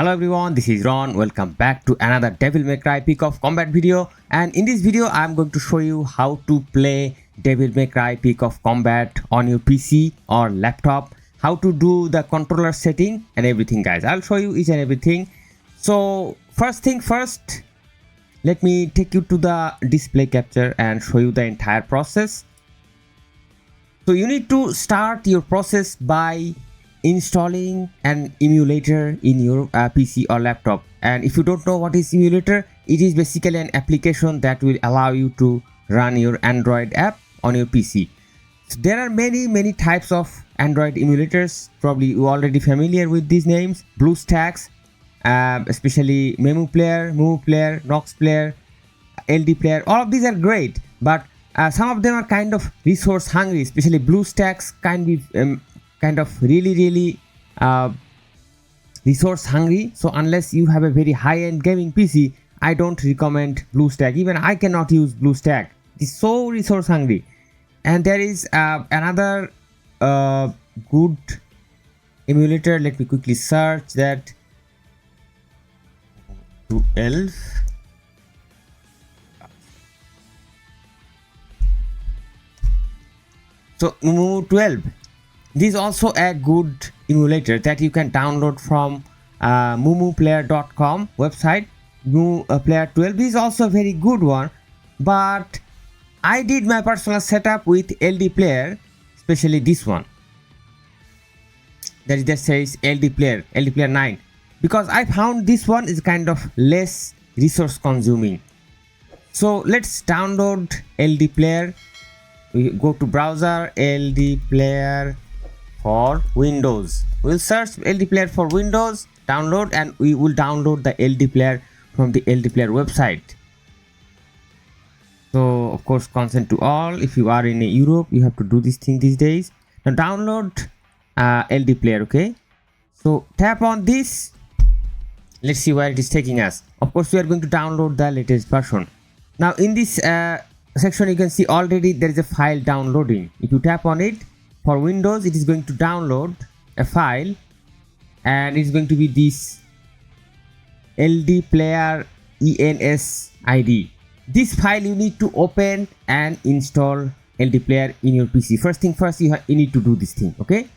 Hello everyone, this is Ron. Welcome back to another Devil May Cry Peak of Combat video, and in this video I'm going to show you how to play Devil May Cry Peak of Combat on your PC or laptop, how to do the controller setting and everything guys. I'll show you each and everything. So first thing first, let me take you to the display capture and show you the entire process. So you need to start your process by installing an emulator in your PC or laptop. And if you don't know what is emulator, it is basically an application that will allow you to run your Android app on your PC. So there are many types of Android emulators. Probably you are already familiar with these names: BlueStacks, especially Memu Player, Nox Player, LD Player. All of these are great, but some of them are kind of resource hungry. Especially BlueStacks kind of really resource hungry. So unless you have a very high-end gaming PC, I don't recommend BlueStack. Even I cannot use BlueStack. It's so resource hungry. And there is another good emulator. Let me quickly search that. 12. So Mumu 12. This is also a good emulator that you can download from mumuplayer.com website. Player 12 is also a very good one, but I did my personal setup with LD Player, especially this one that just says LD Player 9, because I found this one is kind of less resource consuming. So let's download LD Player. We go to browser, LD Player for Windows. We'll search LD Player for Windows, download, and we will download the LD Player from the LD Player website. So of course consent to all. If you are in Europe, you have to do this thing these days. Now download LD Player. Okay, so tap on this. Let's see where it is taking us. Of course we are going to download the latest version. Now in this section you can see already there is a file downloading. If you tap on it, for Windows it is going to download a file, and it's going to be this LD Player ENS ID. This file you need to open and install LD Player in your PC. First thing first, you need to do this thing. Okay,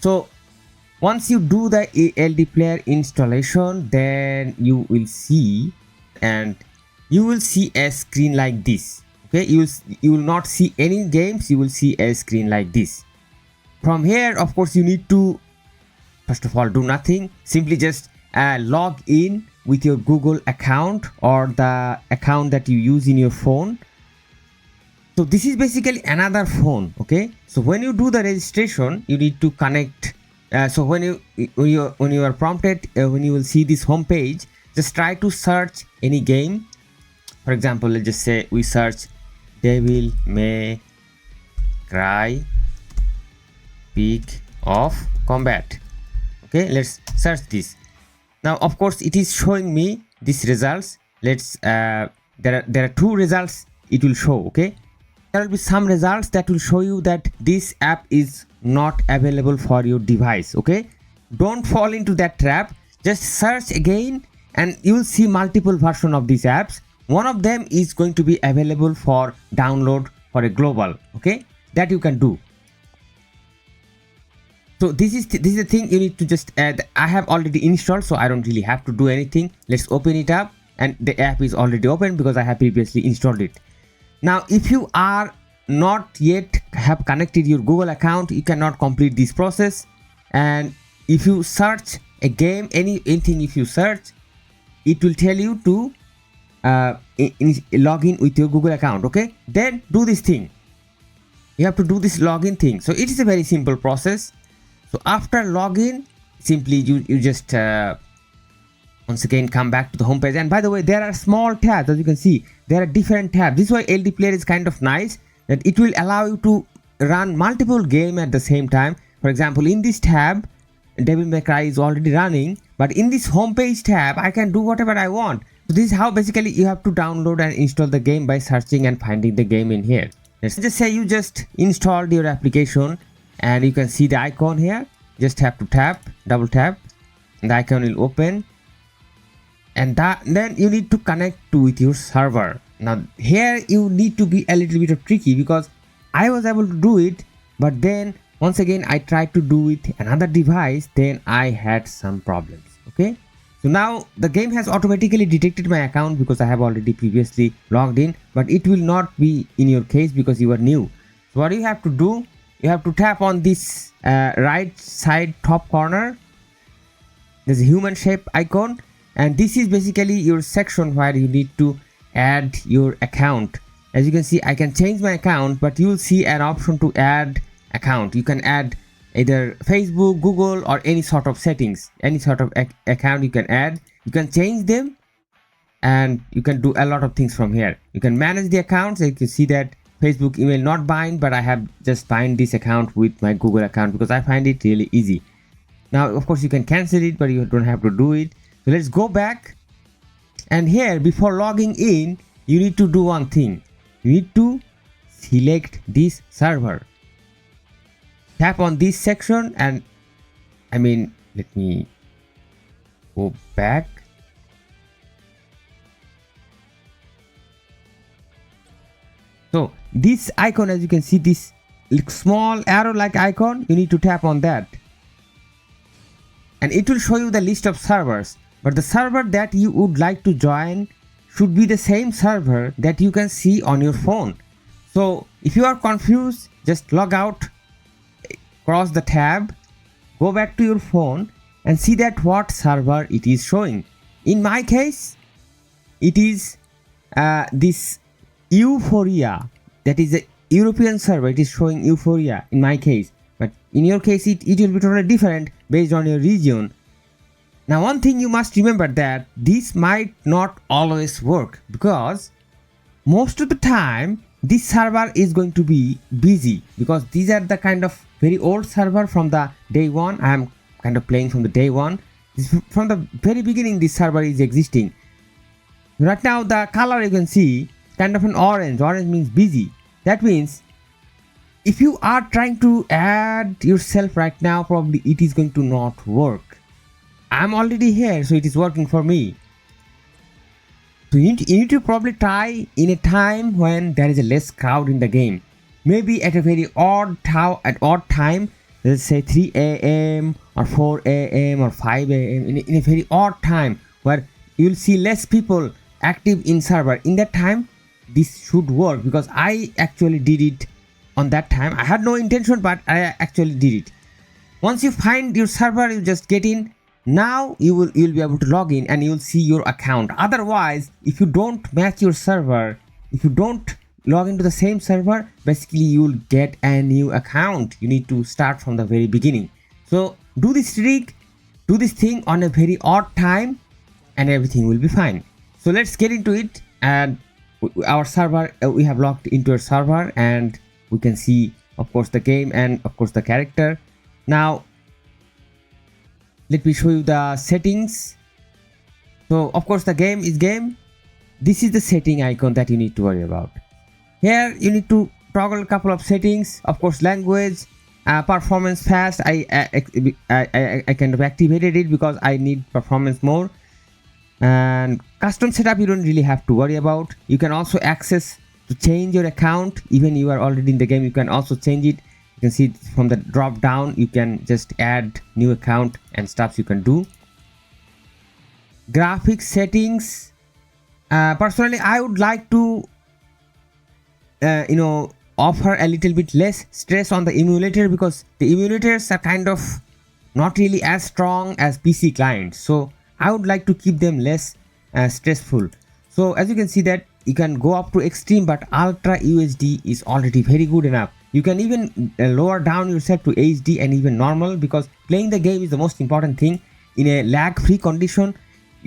so once you do the LD Player installation, then you will see a screen like this. Okay, you will not see any games, you will see a screen like this. From here, of course, you need to first of all do nothing, simply just log in with your Google account or the account that you use in your phone. So this is basically another phone. Okay, so when you do the registration, you need to connect. So when you are prompted, when you will see this home page, just try to search any game. For example, let's just say we search Devil May Cry Peak of Combat. Okay, let's search this. Now of course it is showing me these results. Let's there are two results it will show. Okay, there will be some results that will show you that this app is not available for your device. Okay, don't fall into that trap. Just search again and you will see multiple versions of these apps. One of them is going to be available for download for a global. Okay, that you can do. So this is the thing you need to just add. I have already installed, so I don't really have to do anything. Let's open it up, and the app is already open because I have previously installed it. Now if you are not yet have connected your Google account, you cannot complete this process. And if you search a game, anything, if you search, it will tell you to log in with your Google account. Okay, then do this thing. You have to do this login thing. So it is a very simple process. So after login, simply you just once again come back to the home page. And by the way, there are small tabs. As you can see, there are different tabs. This is why LD Player is kind of nice, that it will allow you to run multiple games at the same time. For example, in this tab, Devil May Cry is already running, but in this homepage tab, I can do whatever I want. So this is how basically you have to download and install the game by searching and finding the game in here. Let's just say you just installed your application and you can see the icon here. Just have to tap, double tap, and the icon will open. And then you need to connect with your server. Now here you need to be a little bit of tricky, because I was able to do it, but then once again I tried to do with another device, then I had some problems. Okay, so now the game has automatically detected my account because I have already previously logged in, but it will not be in your case because you are new. So what you have to do, you have to tap on this right side top corner. There's a human shape icon, and this is basically your section where you need to add your account. As you can see, I can change my account, but you will see an option to add account. You can add either Facebook, Google, or any sort of settings, any sort of account you can add. You can change them, and you can do a lot of things from here. You can manage the accounts. You can see that Facebook email not bind, but I have just bind this account with my Google account because I find it really easy. Now of course you can cancel it, but you don't have to do it. So let's go back, and here before logging in you need to do one thing. You need to select this server, tap on this section, and let me go back. So this icon, as you can see, this small arrow like icon, you need to tap on that, and it will show you the list of servers. But the server that you would like to join should be the same server that you can see on your phone. So if you are confused, just log out, cross the tab, go back to your phone and see that what server it is showing. In my case, it is this Euphoria, that is a European server. It is showing Euphoria in my case, but in your case it will be totally different based on your region. Now one thing you must remember, that this might not always work, because most of the time this server is going to be busy, because these are the kind of very old server from the day one. I am kind of playing from the day one. From the very beginning this server is existing. Right now the color you can see kind of an orange. Orange means busy. That means if you are trying to add yourself right now, probably it is going to not work. I'm already here, so it is working for me. So you need to probably try in a time when there is a less crowd in the game. Maybe at a very odd time, let's say 3 a.m. or 4 a.m. or 5 a.m. in a very odd time where you'll see less people active in server. In that time, this should work, because I actually did it on that time. I had no intention, but I actually did it. Once you find your server, you just get in. Now you'll be able to log in and you'll see your account. Otherwise, if you don't match your server, if you don't log into the same server, basically you'll get a new account. You need to start from the very beginning. So do this trick, do this thing on a very odd time, and everything will be fine. So let's get into it. And our server, we have logged into our server, and we can see of course the game and of course the character. Now let me show you the settings. So of course the game is game. This is the setting icon that you need to worry about. Here you need to toggle a couple of settings. Of course language, performance fast, I kind of activated it because I need performance more. And custom setup you don't really have to worry about. You can also access to change your account. Even you are already in the game, you can also change it. You can see from the drop down, you can just add new account and stuff you can do. Graphics settings, personally I would like to offer a little bit less stress on the emulator, because the emulators are kind of not really as strong as PC clients, so I would like to keep them less stressful. So as you can see that you can go up to extreme, but ultra UHD is already very good enough. You can even lower down yourself to HD and even normal, because playing the game is the most important thing. In a lag free condition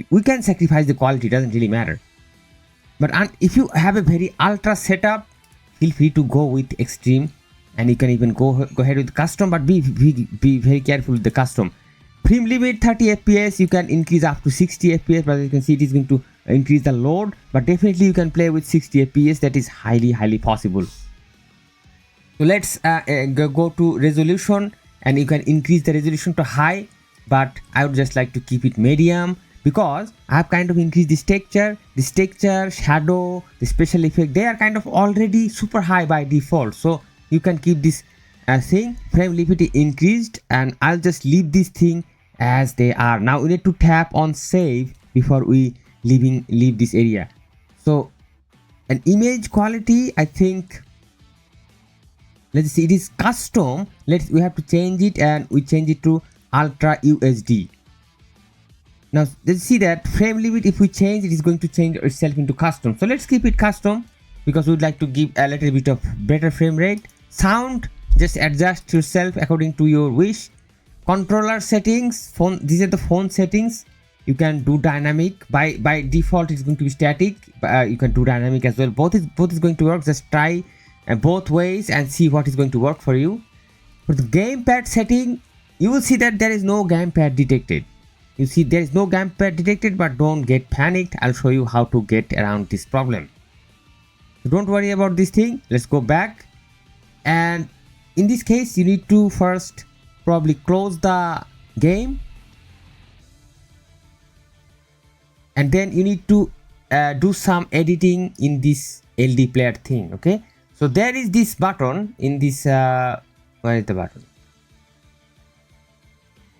we can sacrifice the quality, doesn't really matter. But if you have a very ultra setup, feel free to go with extreme, and you can even go ahead with custom, but be very careful with the custom. Frame limit 30 fps, you can increase up to 60 fps, but you can see it is going to increase the load, but definitely you can play with 60 fps. That is highly possible. So let's go to resolution, and you can increase the resolution to high, but I would just like to keep it medium, because I have kind of increased this texture, shadow, the special effect, they are kind of already super high by default. So you can keep this thing, frame limit increased, and I'll just leave this thing as they are. Now we need to tap on save before we leave this area. So an image quality, I think, let's see, it is custom. We have to change it, and we change it to ultra UHD. Now let's see that frame limit, if we change, it is going to change itself into custom. So let's keep it custom, because we'd like to give a little bit of better frame rate. Sound, just adjust yourself according to your wish. Controller settings, phone, these are the phone settings. You can do dynamic. By default it's going to be static, you can do dynamic as well. Both is going to work. Just try both ways and see what is going to work for you. For the gamepad setting, you will see that there is no gamepad detected. You see there is no gamepad detected, but don't get panicked. I'll show you how to get around this problem. So don't worry about this thing. Let's go back, and in this case you need to first probably close the game, and then you need to do some editing in this LD player thing. Okay, so there is this button in this where is the button?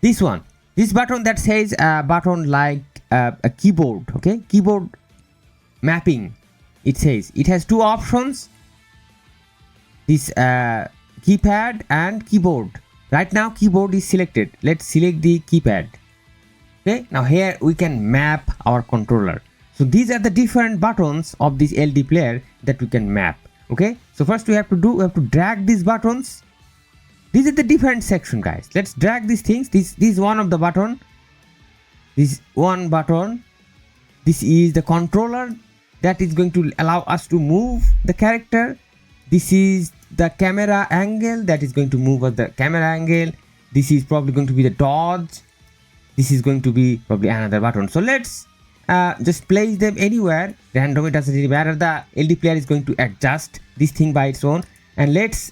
This one, this button that says button like a keyboard. Okay, keyboard mapping. It says it has two options, this keypad and keyboard. Right now keyboard is selected. Let's select the keypad. Okay, now here we can map our controller. So these are the different buttons of this LD player that we can map. Okay, so first we have to drag these buttons. These are the different section, guys. Let's drag these things. This is one of the button. This one button. This is the controller that is going to allow us to move the character. This is the camera angle that is going to move us the camera angle. This is probably going to be the dodge. This is going to be probably another button. So let's just place them anywhere randomly, doesn't really matter. The LD player is going to adjust this thing by its own, and let's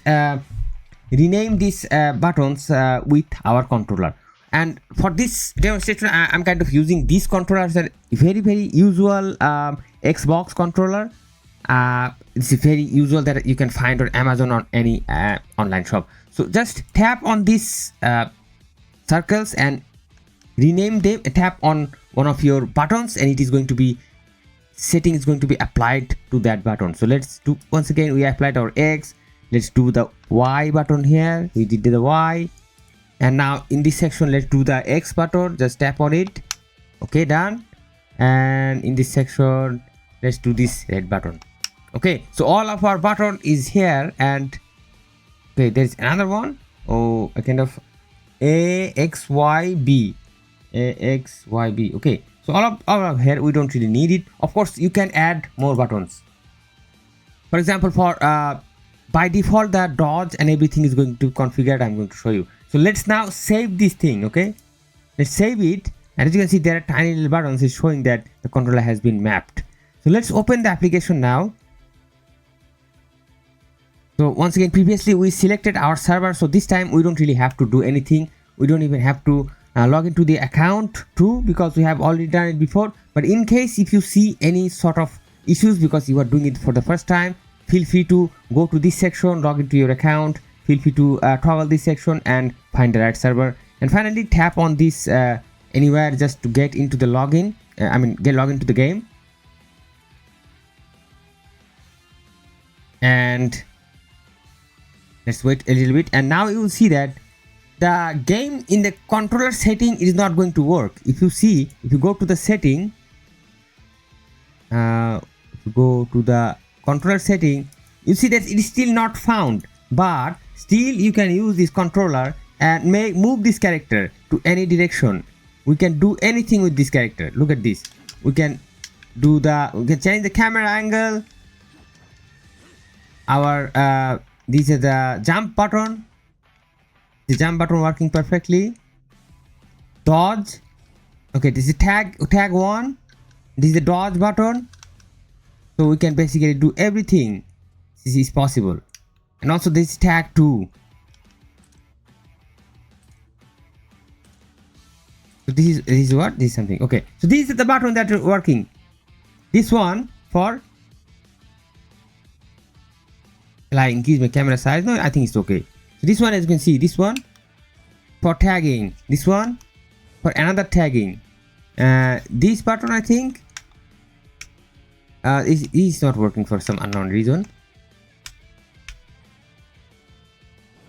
rename these buttons with our controller. And for this demonstration I'm kind of using these controllers, a very usual Xbox controller. It's very usual that you can find on Amazon or any online shop. So just tap on these circles and rename them. Tap on one of your buttons, and it is going to be setting is going to be applied to that button. So let's do, once again we applied our X. Let's do the Y button here. We did the Y, and now in this section let's do the X button. Just tap on it. Okay, done. And in this section let's do this red button. Okay, so all of our button is here, and okay, there's another one. Oh, a kind of AXYB. Okay, so all of here we don't really need it. Of course you can add more buttons. For example, for by default the dodge and everything is going to configured. I'm going to show you. So let's now save this thing. Okay, let's save it, and as you can see there are tiny little buttons is showing that the controller has been mapped. So let's open the application now. So once again, previously we selected our server, so this time we don't really have to do anything. We don't even have to log into the account too, because we have already done it before. But in case if you see any sort of issues because you are doing it for the first time, feel free to go to this section, log into your account, feel free to toggle this section and find the right server, and finally tap on this anywhere just to get into the login. Get logged into the game. Let's wait a little bit, and now you will see that the game in the controller setting is not going to work. If you go to the setting, if you go to the controller setting, you see that it is still not found, but still you can use this controller and move this character to any direction. We can do anything with this character. Look at this. We can change the camera angle. This is the jump button. The jump button working perfectly. Dodge. Okay, this is tag 1. This is the dodge button. So we can basically do everything. This is possible. And also this is tag 2. So this is what? This is something. Okay. So this is the button that are working. This one for, will I increase my camera size? No, I think it's okay. So this one, as you can see, this one for tagging, this one for another tagging. This button, I think, is not working for some unknown reason.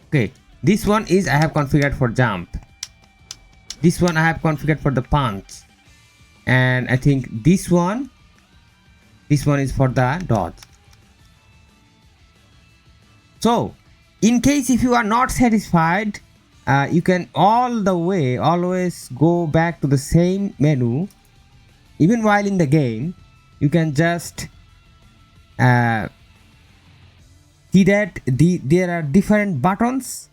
Okay, this one is I have configured for jump. This one I have configured for the punch, and I think this one is for the dodge. So in case if you are not satisfied, you can always go back to the same menu. Even while in the game, you can just see that there are different buttons.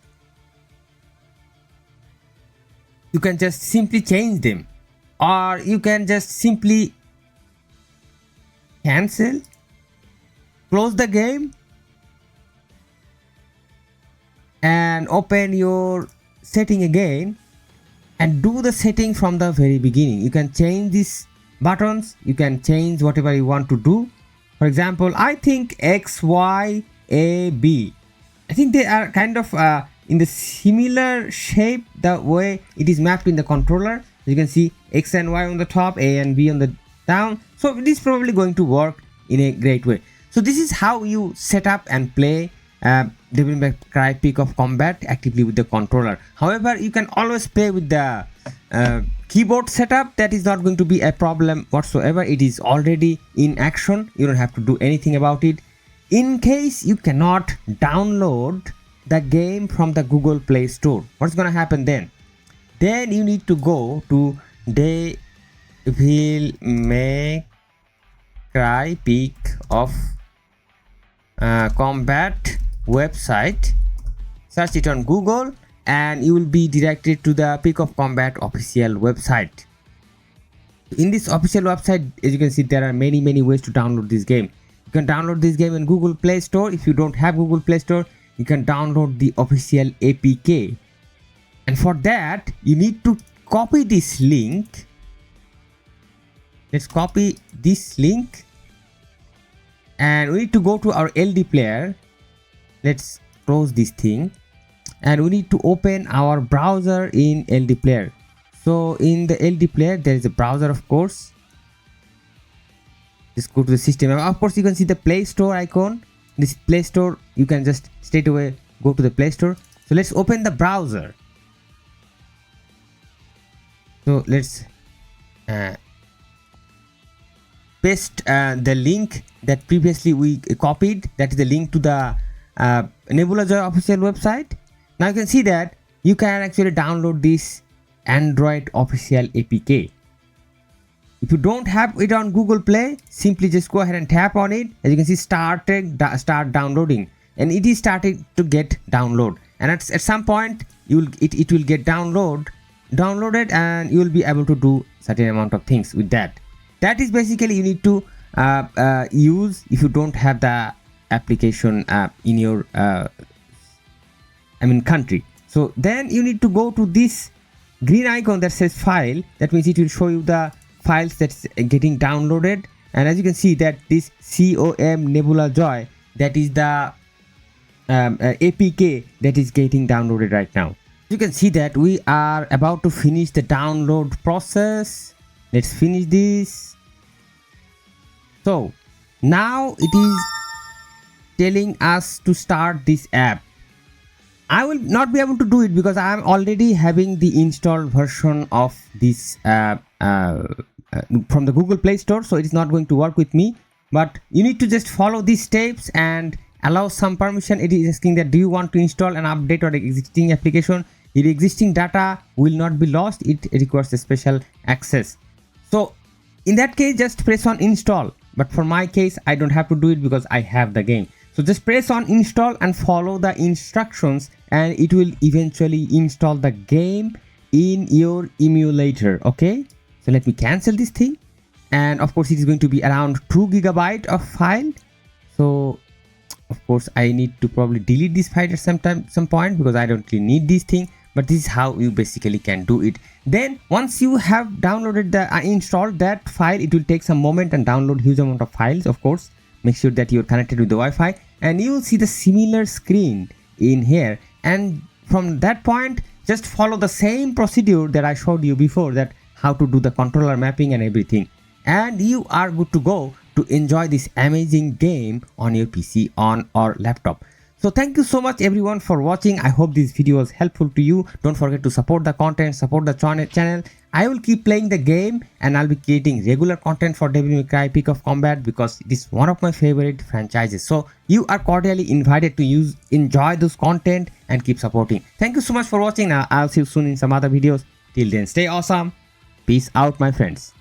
You can just simply change them, or you can just simply cancel, close the game, and open your setting again and do the setting from the very beginning. You can change these buttons, you can change whatever you want to do. For example, I think X, Y, A, B, I think they are kind of in the similar shape, the way it is mapped in the controller. You can see X and Y on the top, A and B on the down. So it is probably going to work in a great way. So this is how you set up and play Devil May Cry Peak of Combat actively with the controller. However, you can always play with the keyboard setup. That is not going to be a problem whatsoever. It is already in action. You don't have to do anything about it. In case you cannot download the game from the Google Play Store, what's gonna happen then? Then you need to go to Devil May Cry Peak of Combat website, search it on Google, and you will be directed to the Peak of Combat official website. In this official website, as you can see, there are many ways to download this game. You can download this game in Google Play Store. If you don't have Google Play Store, you can download the official APK, and for that you need to copy this link. Let's copy this link, and we need to go to our LD player. Let's close this thing, and we need to open our browser in LD player. So in the LD player there is a browser, of course. Just go to the system. Of course, you can see the Play Store icon. This Play Store, you can just straight away go to the Play Store. So let's open the browser. So let's paste the link that previously we copied. That is the link to the nebulajoy official website. Now you can see that you can actually download this Android official APK. If you don't have it on Google Play, simply just go ahead and tap on it. As you can see, start downloading, and it is starting to get download. And at some point, it will get downloaded, and you will be able to do certain amount of things with that. That is basically you need to use if you don't have the application in your country. So then you need to go to this green icon that says file. That means it will show you the files that's getting downloaded, and as you can see that this COM nebulajoy, that is the APK that is getting downloaded right now. You can see that we are about to finish the download process. Let's finish this. So now it is telling us to start this app. I will not be able to do it because I am already having the installed version of this from the Google Play Store, so it is not going to work with me. But you need to just follow these steps and allow some permission. It is asking that do you want to install an update or existing application. Your existing data will not be lost. It requires a special access. So in that case, just press on install. But for my case, I don't have to do it because I have the game. So just press on install and follow the instructions, and it will eventually install the game in your emulator. Okay, so let me cancel this thing. And of course it is going to be around 2 GB of file. So of course I need to probably delete this file at some point because I don't really need this thing. But this is how you basically can do it. Then once you have downloaded the installed that file, it will take some moment and download huge amount of files. Of course, make sure that you're connected with the Wi-Fi, and you will see the similar screen in here. And from that point, just follow the same procedure that I showed you before, that how to do the controller mapping and everything, and you are good to go to enjoy this amazing game on your PC or laptop. So thank you so much everyone for watching. I hope this video was helpful to you. Don't forget to support the content, support the channel. I will keep playing the game, and I'll be creating regular content for Devil May Cry Peak of Combat because it is one of my favorite franchises. So you are cordially invited to enjoy those content and keep supporting. Thank you so much for watching. I'll see you soon in some other videos. Till then, stay awesome. Peace out, my friends.